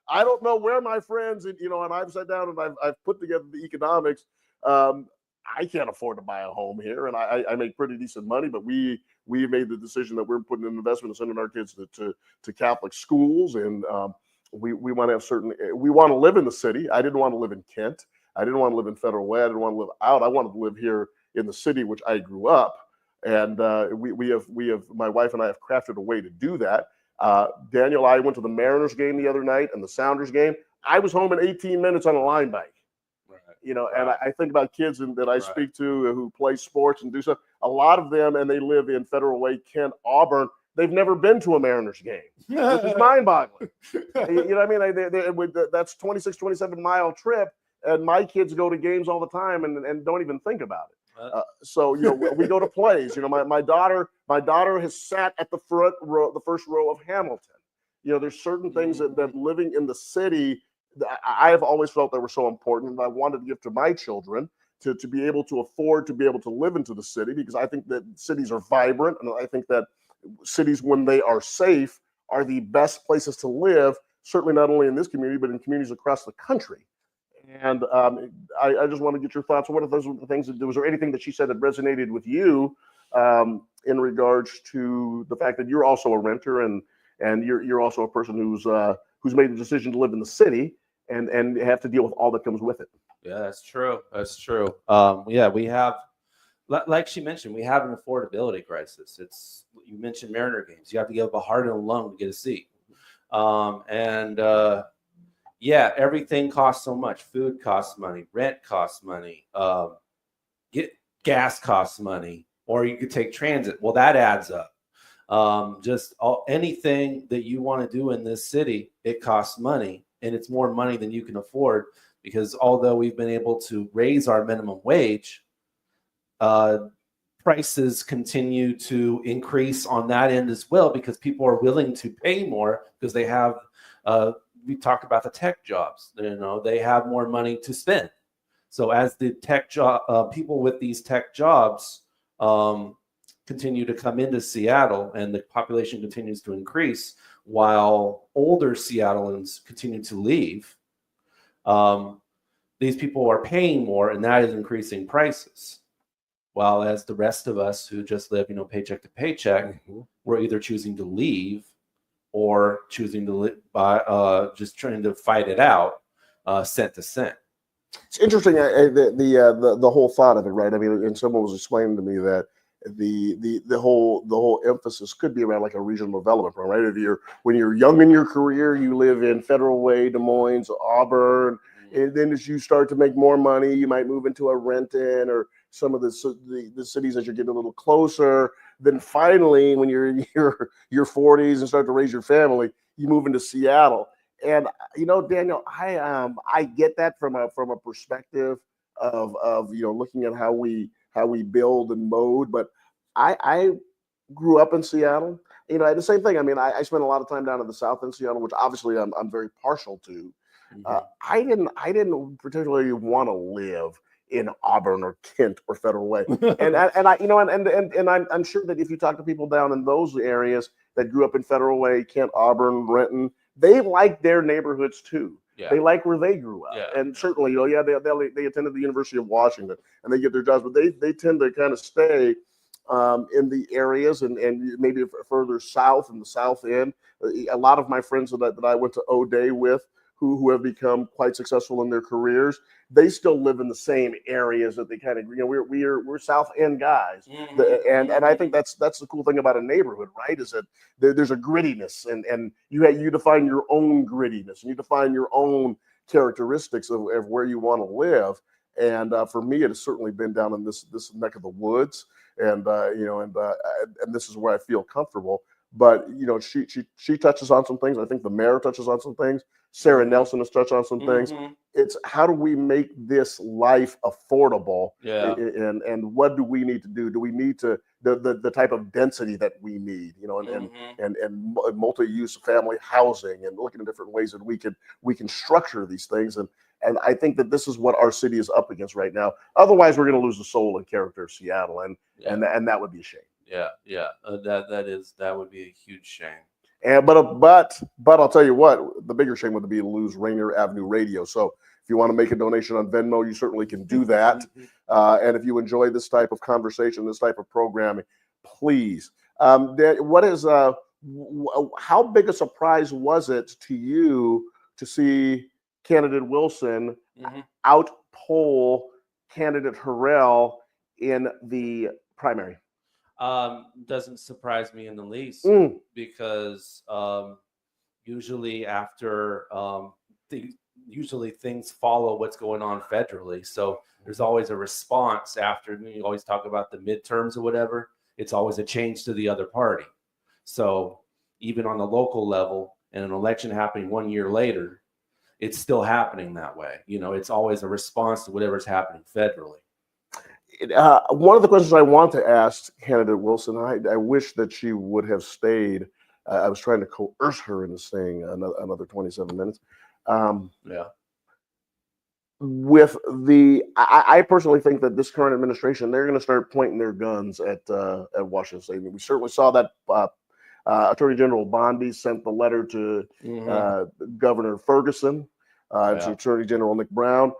I don't know where my friends, and I've sat down and I've put together the economics. I can't afford to buy a home here, and I make pretty decent money, but we made the decision that we're putting an investment in sending our kids to Catholic schools, and we want to have we want to live in the city. I didn't want to live in Kent. I didn't want to live in Federal Way. I didn't want to live out. I wanted to live here in the city, which I grew up, and we have my wife and I have crafted a way to do that. Daniel, I went to the Mariners game the other night and the Sounders game. I was home in 18 minutes on a line bike. Right. And I think about kids that I speak to who play sports and do stuff. A lot of them, and they live in Federal Way, Kent, Auburn. they've never been to a Mariners game, which is mind-boggling. You know what I mean? That's 26, 27-mile trip, and my kids go to games all the time and don't even think about it. So we go to plays. My daughter has sat at the front row, the first row of Hamilton. There's certain things that living in the city, I have always felt that were so important, and I wanted to give to my children to be able to afford to be able to live into the city, because I think that cities are vibrant, and I think that cities, when they are safe, are the best places to live, certainly not only in this community, but in communities across the country. And I just want to get your thoughts. What are those things? Was there anything that she said that resonated with you in regards to the fact that you're also a renter and you're also a person who's made the decision to live in the city and have to deal with all that comes with it? Yeah, that's true. That's true. We have, like she mentioned, we have an affordability crisis. You mentioned Mariner games. You have to give up a hard-earned loan to get a seat. Everything costs so much. Food costs money. Rent costs money. Gas costs money. Or you could take transit. Well, that adds up. Anything that you want to do in this city, it costs money, and it's more money than you can afford, because although we've been able to raise our minimum wage, prices continue to increase on that end as well, because people are willing to pay more because they have we talked about the tech jobs, they have more money to spend. So as the tech job people with these tech jobs continue to come into Seattle and the population continues to increase, while older Seattleans continue to leave, these people are paying more, and that is increasing prices. While as the rest of us who just live, paycheck to paycheck, we're either choosing to leave or choosing to live by just trying to fight it out cent to cent. It's interesting, the whole thought of it, right? I mean, and someone was explaining to me that the whole emphasis could be around like a regional development program, right? When you're young in your career, you live in Federal Way, Des Moines, Auburn, and then as you start to make more money, you might move into a Renton or some of the cities as you're getting a little closer. Then finally, when you're in your 40s and start to raise your family, you move into Seattle. And Daniel, I get that from a perspective of looking at how we build and mode. But I grew up in Seattle. The same thing. I mean, I spent a lot of time down in the South in Seattle, which obviously I'm very partial to. I didn't particularly want to live in Auburn or Kent or Federal Way, and I'm sure that if you talk to people down in those areas that grew up in Federal Way, Kent, Auburn, Renton, they like their neighborhoods too. Yeah. They like where they grew up, and certainly, they attended the University of Washington and they get their jobs, but they tend to kind of stay in the areas and maybe further south in the South End. A lot of my friends that I went to O'Day with, who have become quite successful in their careers, they still live in the same areas that they kind of, we're South End guys. And I think that's the cool thing about a neighborhood, right? Is that there's a grittiness and you define your own grittiness and you define your own characteristics of where you want to live. And for me, it has certainly been down in this neck of the woods, and this is where I feel comfortable. But she touches on some things. I think the mayor touches on some things. Sarah Nelson has touched on some things. It's how do we make this life affordable? Yeah. And what do we need to do? Do we need to the type of density that we need? And multi-use family housing, and looking at different ways that we can structure these things. And I think that this is what our city is up against right now. Otherwise, we're going to lose the soul and character of Seattle, and that would be a shame. Yeah. That would be a huge shame. And but I'll tell you what, the bigger shame would be to lose Rainier Avenue Radio. So if you want to make a donation on Venmo, you certainly can do that. And if you enjoy this type of conversation, this type of programming, please. What is how big a surprise was it to you to see candidate Wilson outpoll candidate Harrell in the primary? Doesn't surprise me in the least, because usually after usually things follow what's going on federally. So there's always a response after. You always talk about the midterms or whatever. It's always a change to the other party. So even on the local level and an election happening 1 year later, it's still happening that way. It's always a response to whatever's happening federally. One of the questions I want to ask candidate Wilson, I wish that she would have stayed. I was trying to coerce her into staying another 27 minutes. Yeah. I personally think that this current administration, they're going to start pointing their guns at Washington State. I mean, we certainly saw that Attorney General Bondi sent the letter to Governor Ferguson, to Attorney General Nick Brown.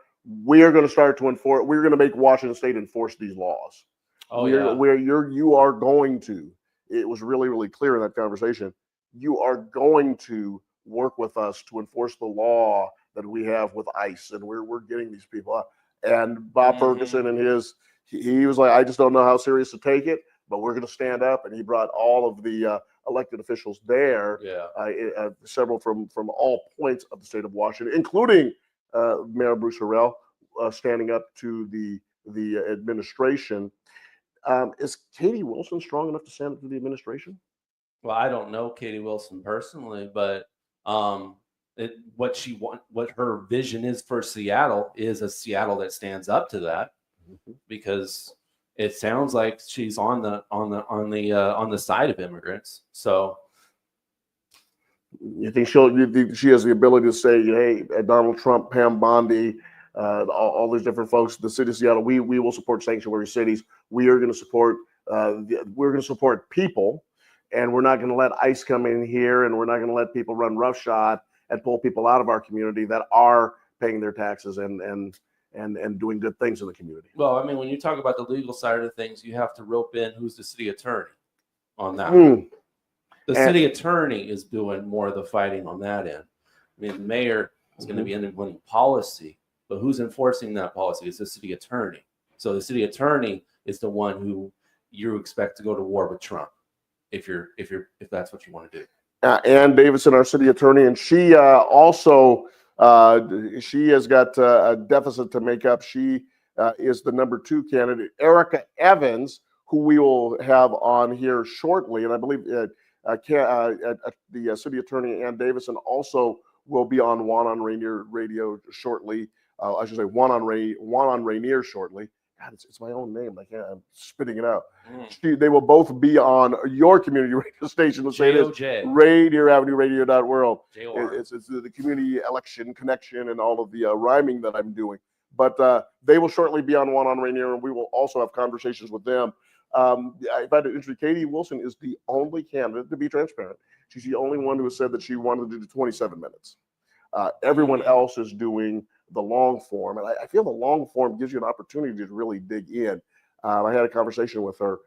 We are going to start to enforce. We're going to make Washington State enforce these laws. You are going to. It was really, really clear in that conversation. You are going to work with us to enforce the law that we have with ICE, and we're getting these people out. And Bob Ferguson and he was like, I just don't know how serious to take it, but we're going to stand up. And he brought all of the elected officials there, several from all points of the state of Washington, including Mayor Bruce Harrell, standing up to the administration. Is Katie Wilson strong enough to stand up to the administration? Well, I don't know Katie Wilson personally, but what her vision is for Seattle is a Seattle that stands up to that, because it sounds like she's on the side of immigrants. So you think she has the ability to say, hey, Donald Trump, Pam Bondi, all these different folks, the city of Seattle, we will support sanctuary cities. We are going to support people, and we're not going to let ICE come in here, and we're not going to let people run roughshod and pull people out of our community that are paying their taxes and doing good things in the community. Well, I mean, when you talk about the legal side of things, you have to rope in who's the city attorney on that. The city attorney is doing more of the fighting on that end. I mean, the mayor is going to be implementing policy, but who's enforcing that policy? It's the city attorney. So the city attorney is the one who you expect to go to war with Trump, if that's what you want to do. Ann Davison, our city attorney, and she also she has got a deficit to make up. She is the number 2 candidate. Erica Evans, who we will have on here shortly, and I believe the city attorney Ann Davison also will be on Juan on Rainier Radio shortly. I should say Juan on Rainier shortly. God, it's my own name. I'm spitting it out. They will both be on your community radio station. Let's say it is Rainier Avenue Radio.world. It's the community election connection and all of the rhyming that I'm doing. But they will shortly be on Juan on Rainier, and we will also have conversations with them. If I had to introduce, Katie Wilson is the only candidate, to be transparent. She's the only one who has said that she wanted to do 27 minutes. Everyone else is doing the long form, and I feel the long form gives you an opportunity to really dig in. I had a conversation with her.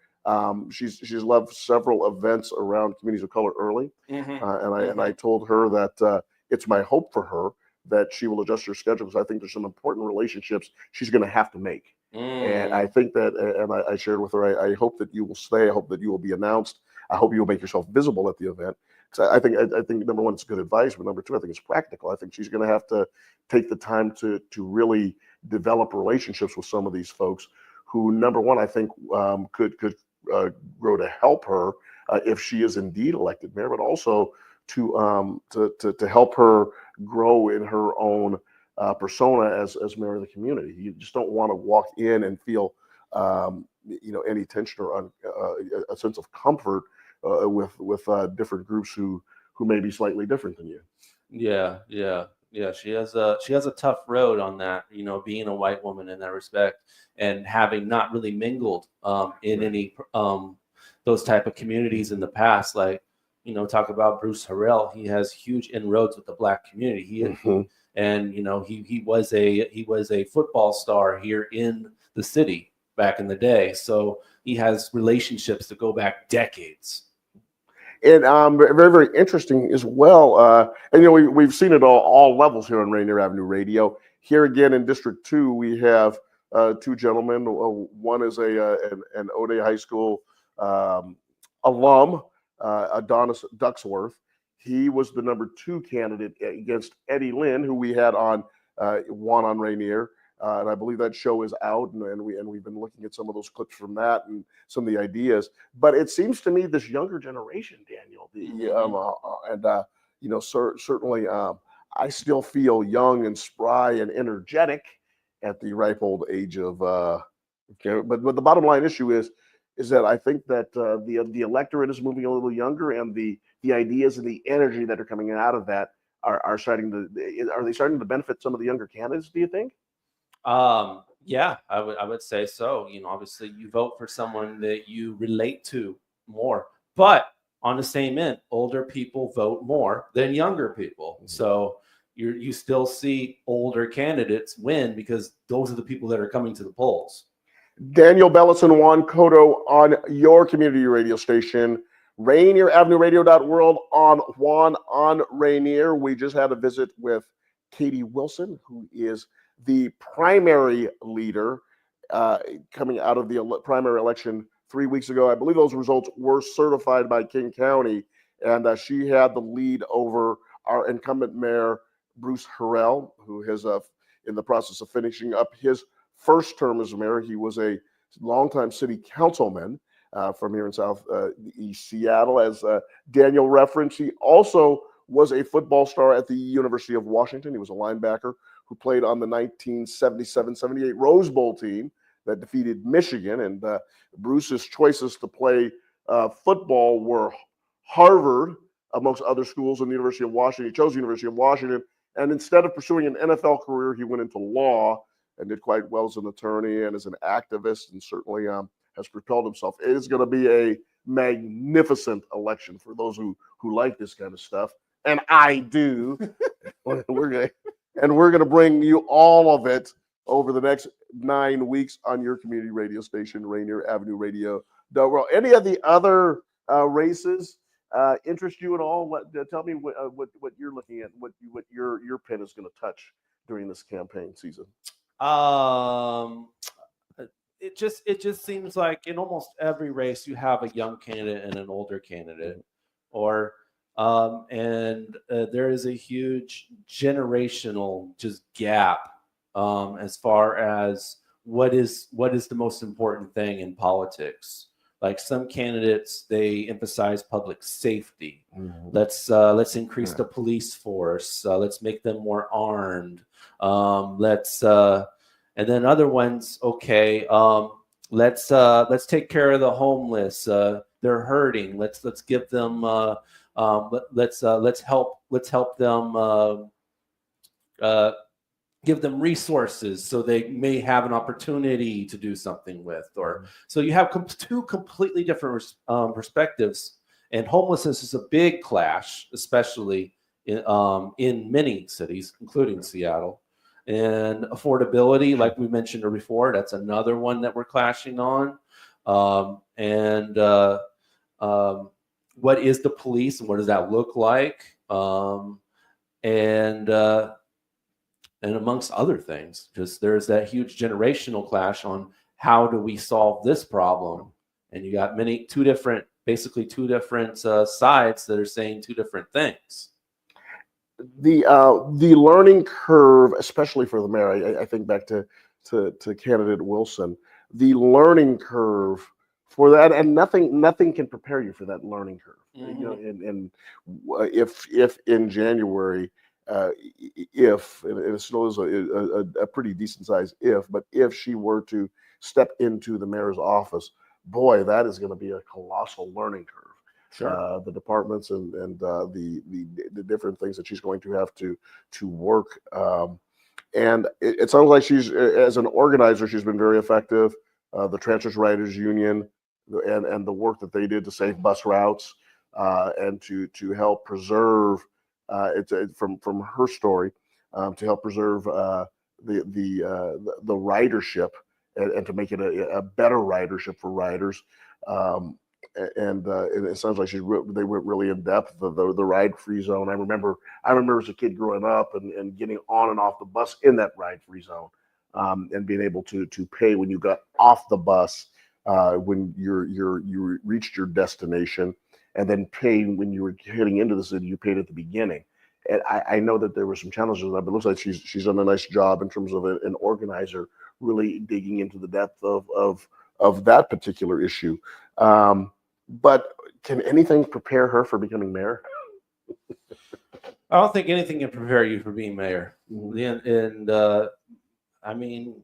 She's led several events around communities of color early, and I told her that it's my hope for her that she will adjust her schedule, because I think there's some important relationships she's going to have to make. And I think that, and I shared with her, I hope that you will stay. I hope that you will be announced. I hope you will make yourself visible at the event. Because I think number one, it's good advice, but number two, I think it's practical. I think she's going to have to take the time to really develop relationships with some of these folks who, number one, I think could grow to help her if she is indeed elected mayor, but also to help her grow in her own persona as mayor of the community. You just don't want to walk in and feel any tension or a sense of comfort with different groups who may be slightly different than you. Yeah. She has a tough road on that, being a white woman in that respect, and having not really mingled in any those type of communities in the past. Like, talk about Bruce Harrell. He has huge inroads with the Black community. And he was a football star here in the city back in the day. So he has relationships that go back decades. And very, very interesting as well. And we've seen it all levels here on Rainier Avenue Radio. Here again in District 2, we have 2 gentlemen. One is an O'Day High School alum, Adonis Ducksworth. He was the number 2 candidate against Eddie Lynn, who we had on Juan on Rainier. and I believe that show is out, and we've been looking at some of those clips from that and some of the ideas. But it seems to me this younger generation, Daniel, certainly I still feel young and spry and energetic at the ripe old age of. But the bottom line issue is that I think that the electorate is moving a little younger, and the ideas and the energy that are coming out of that are starting to benefit some of the younger candidates, do you think? Yeah, I would say so. Obviously you vote for someone that you relate to more, but on the same end, older people vote more than younger people. So you still see older candidates win because those are the people that are coming to the polls. Daniel Bellis and Juan Cotto on your community radio station, Rainier Avenue Radio.world on Juan on Rainier. We just had a visit with Katie Wilson, who is the primary leader coming out of the primary election 3 weeks ago. I believe those results were certified by King County, and she had the lead over our incumbent mayor, Bruce Harrell, who is in the process of finishing up his first term as mayor. He was a longtime city councilman from here in Southeast Seattle. As Daniel referenced, he also was a football star at the University of Washington. He was a linebacker who played on the 1977-78 Rose Bowl team that defeated Michigan. And Bruce's choices to play football were Harvard, amongst other schools, and the University of Washington. He chose the University of Washington. And instead of pursuing an NFL career, he went into law and did quite well as an attorney and as an activist, and certainly has propelled himself. It is going to be a magnificent election for those who like this kind of stuff, and I do. We're going to bring you all of it over the next 9 weeks on your community radio station, Rainier Avenue Radio. Any of the other races interest you at all? Tell me what you're looking at, what your pen is going to touch during this campaign season. It just seems like in almost every race you have a young candidate and an older candidate, or there is a huge generational just gap as far as what is the most important thing in politics. Like some candidates, they emphasize public safety. Mm-hmm. Let's increase the police force. Let's make them more armed. And then other ones, okay, let's take care of the homeless. They're hurting. Let's give them. Let's help them. Give them resources so they may have an opportunity to do something with. Or so you have two completely different perspectives, and homelessness is a big clash, especially in many cities, including Seattle. And affordability, like we mentioned before, that's another one that we're clashing on. What is the police and what does that look like? And amongst other things, just there's that huge generational clash on how do we solve this problem. And you got two different sides that are saying two different things. The learning curve, especially for the mayor, I think back to candidate Wilson, the learning curve for that, and nothing can prepare you for that learning curve. Mm-hmm. And if in January, if and it still is a pretty decent size but if she were to step into the mayor's office, boy, that is going to be a colossal learning curve. Sure. The departments and the different things that she's going to have to work. And it sounds like she's, as an organizer, she's been very effective. The Transfer Riders Union and the work that they did to save bus routes and to help preserve from her story to help preserve the ridership and to make it a better ridership for riders. And it sounds like they went really in depth. The ride-free zone. I remember as a kid growing up and getting on and off the bus in that ride-free zone, and being able to pay when you got off the bus when you reached your destination, and then pay when you were heading into the city. You paid at the beginning, And I know that there were some challenges with that, but it looks like she's done a nice job in terms of an organizer, really digging into the depth of that particular issue. But can anything prepare her for becoming mayor? I don't think anything can prepare you for being mayor. And I mean,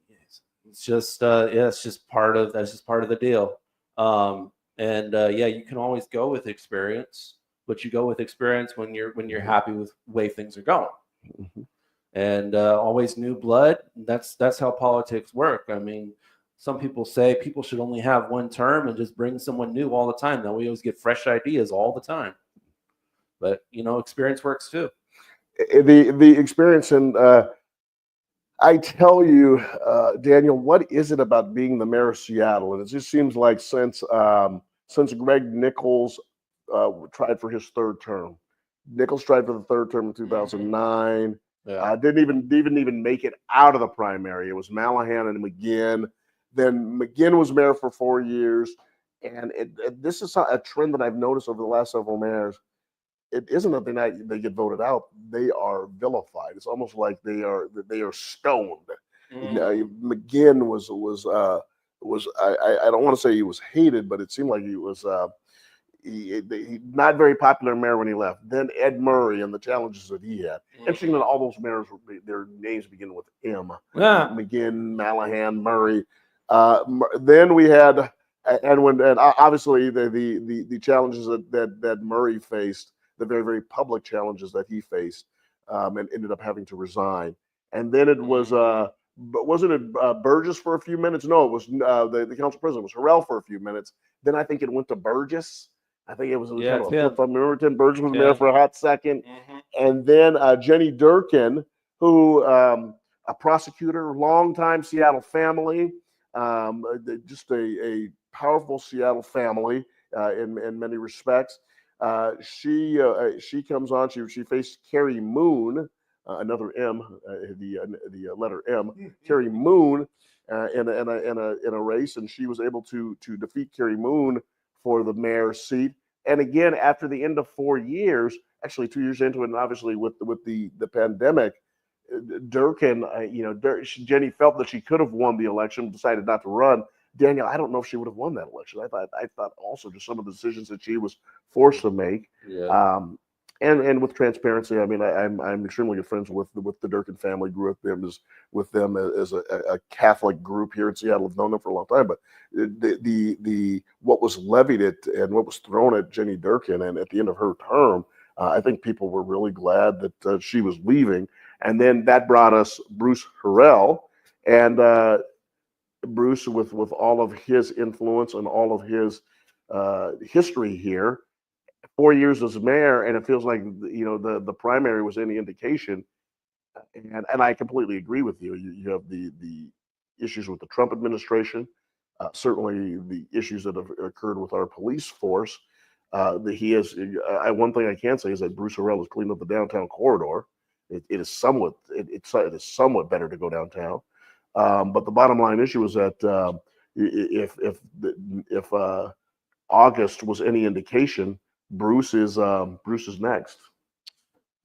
it's just it's just part of the deal. Yeah, you can always go with experience, but you go with experience when you're happy with the way things are going. And always new blood. That's how politics work. I mean, some people say people should only have one term and just bring someone new all the time. Now we always get fresh ideas all the time. But experience works too. The experience, and I tell you, Daniel, what is it about being the mayor of Seattle? And it just seems like since Greg Nichols tried for his third term, Nichols tried for the third term in 2009. Didn't even make it out of the primary. It was Malahan and McGinn. Then McGinn was mayor for 4 years, and this is a trend that I've noticed over the last several mayors. It isn't that they get voted out; they are vilified. It's almost like they are stoned. McGinn was I don't want to say he was hated, but it seemed like he was he not very popular mayor when he left. Then Ed Murray and the challenges that he had. Interesting that all those mayors, their names begin with M. McGinn, Malahan, Murray. Then we had and obviously the challenges that Murray faced, the very, very public challenges that he faced, and ended up having to resign. And then it was but wasn't it Burgess for a few minutes? No, it was the council president was Harrell for a few minutes. Then I think it went to Burgess. I think it was if I remember, Tim Burgess was there for a hot second. And then Jenny Durkin, who a prosecutor, longtime Seattle family, just a powerful Seattle family in many respects. She comes on. She faced Carrie Moon, another M, the letter M. Carrie Moon in a race, and she was able to defeat Carrie Moon for the mayor's seat. And again, after the end of 4 years, actually 2 years into it, and obviously with the pandemic, Durkin, Jenny felt that she could have won the election, decided not to run. Daniel, I don't know if she would have won that election. I thought also just some of the decisions that she was forced to make. And with transparency, I mean, I'm extremely good friends with the Durkin family. Grew up with them as a Catholic group here in Seattle. I've known them for a long time. But the what was levied at and what was thrown at Jenny Durkin, and at the end of her term, I think people were really glad that she was leaving. And then that brought us Bruce Harrell, and Bruce with all of his influence and all of his history here. 4 years as mayor, and it feels like the primary was any indication, and I completely agree with you. You have the issues with the Trump administration, certainly the issues that have occurred with our police force. One thing I can say is that Bruce Harrell has cleaned up the downtown corridor. It is somewhat better to go downtown, but the bottom line issue is that if August was any indication, Bruce is next.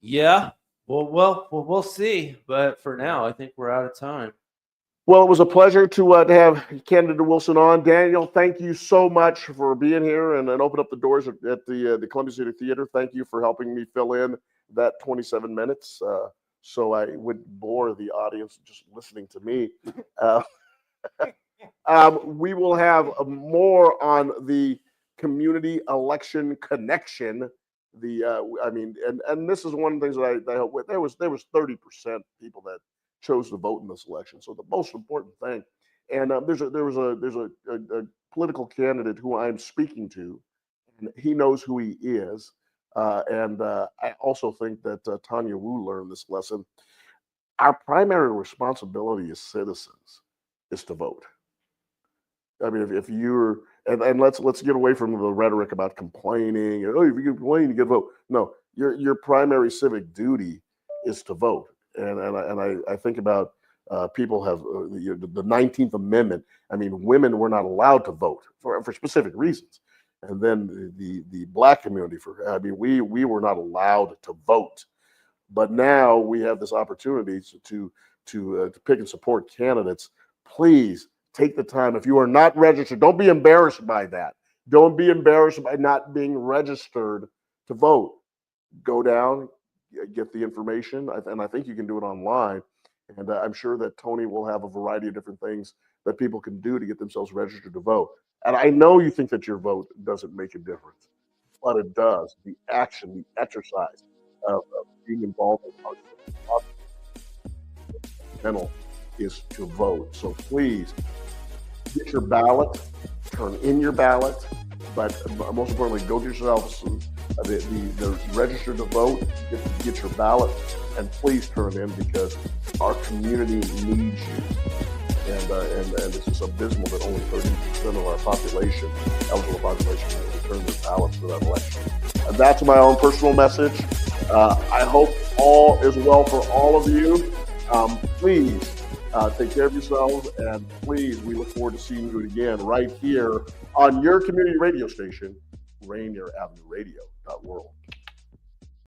Yeah. Well, we'll see. But for now, I think we're out of time. Well, it was a pleasure to have Candidate Wilson on. Daniel, thank you so much for being here and open up the doors at the Columbia City Theater. Thank you for helping me fill in that 27 minutes so I would bore the audience just listening to me. We will have more on the community election connection. And this is one of the things that I hope with. There was 30% people that chose to vote in this election. So the most important thing, and there's a political candidate who I'm speaking to, and he knows who he is. And I also think that Tanya Wu learned this lesson. Our primary responsibility as citizens is to vote. I mean, if you're and let's get away from the rhetoric about complaining. If you complain, you get a vote. No, your primary civic duty is to vote. And I think about people have the 19th Amendment. I mean, women were not allowed to vote for specific reasons. And then the Black community, we were not allowed to vote. But now we have this opportunity to pick and support candidates. Please take the time. If you are not registered, don't be embarrassed by that. Don't be embarrassed by not being registered to vote. Go down, get the information, and I think you can do it online. And I'm sure that Tony will have a variety of different things that people can do to get themselves registered to vote. And I know you think that your vote doesn't make a difference, but it does. The action, the exercise of being involved in our mental is to vote. So please get your ballot, turn in your ballot, but most importantly, go to yourself, the register to vote, get your ballot, and please turn in because our community needs you. And it's just abysmal that only 30% of our population, eligible population, will return their ballots for that election. And that's my own personal message. I hope all is well for all of you. Please take care of yourselves, and please, we look forward to seeing you again right here on your community radio station, Rainier Avenue Radio.world.